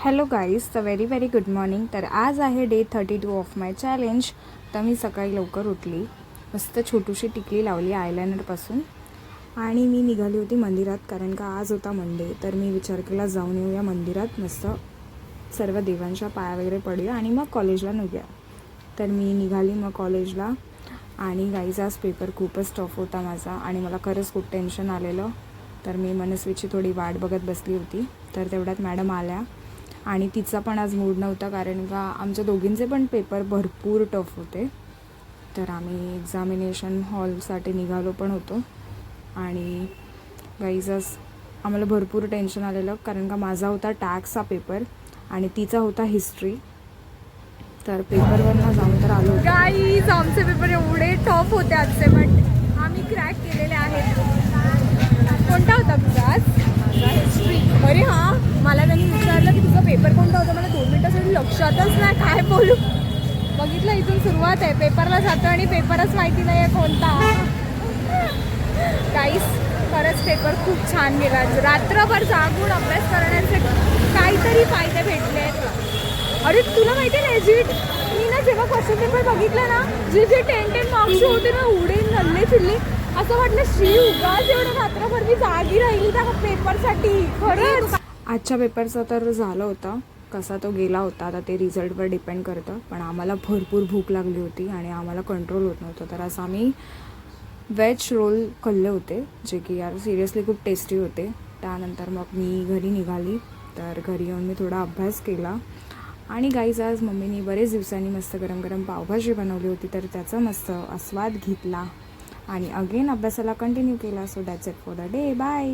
Hello guys, तर very good morning. तर आज आहे डे 32 ऑफ माय चॅलेंज. तर मी सकाळी लवकर उठली, मस्त छोटीशी टिकली लावली आयलायनरपासून आणि मी निघाली होती मंदिरात, कारण का आज होता मंडे. तर मी विचार केला जाऊन येऊया मंदिरात, मस्त सर्व देवांच्या पाया वगैरे पडूया आणि मग कॉलेजला निघूया. तर मी निघाली मग कॉलेजला. आणि गाईज आज पेपर खूपच टफ होता माझा आणि मला खरंच खूप टेन्शन आलेलं. तर मी मनस्वीची थोडी वाट बघत बसली होती. तर तेवढ्यात मॅडम आल्या आणि तिचा पण आज मूड नव्हता, कारण का आमच्या दोघींचे पण पेपर भरपूर टफ होते. तर आम्ही एक्झामिनेशन हॉलसाठी निघालो पण होतो. आणि गाईज आज आम्हाला भरपूर टेन्शन आलेलं, कारण का माझा होता टॅक्सचा पेपर आणि तिचा होता हिस्ट्री. तर पेपरवरनं जाऊन तर आलो. गाईज आमचे पेपर एवढे टफ होते आजचे, बट आम्ही क्रॅक केलेले आहेत. कोणता होता तुझा आज? हिस्ट्री. अरे हां, मला त्यांनी विचारलं की तुझा पेपर कोणता होता. मला 2 मिनिटासाठी लक्षातच नाही काय बोलू. बघितलं, इथून सुरुवात आहे. पेपरला जातो आणि पेपरच माहिती नाही आहे कोणता. गाईज खरंच पेपर खूप छान गेला. रात्रभर जागून अभ्यास करण्याचे काहीतरी फायदे भेटले. अरे तुला माहिती आहे लेजिट, मी ना जेव्हा क्वेश्चन पेपर बघितला ना, जे 10 मार्क्स होते ना, उडे नल्ले फिरले. असं वाटलं श्री उगाच एवढं रात्रभर मी जागी राहिली त्या पेपरसाठी. खरंच आजच्या पेपरचा तर झालं होतं, कसा तो गेला होता आता ते रिझल्टवर डिपेंड करतं. पण आम्हाला भरपूर भूक लागली होती आणि आम्हाला कंट्रोल होत नव्हतं. तर असं आम्ही व्हेज रोल खाल्ले होते, जे की यार सिरियसली खूप टेस्टी होते. त्यानंतर मग मी घरी निघाली. तर घरी येऊन मी थोडा अभ्यास केला. आणि गाईज आज मम्मीनी बरेच दिवसांनी मस्त गरम गरम पावभाजी बनवली होती, तर त्याचा मस्त आस्वाद घेतला आणि अगेन अभ्यासाला कंटिन्यू केला. So that's it for the day. Bye.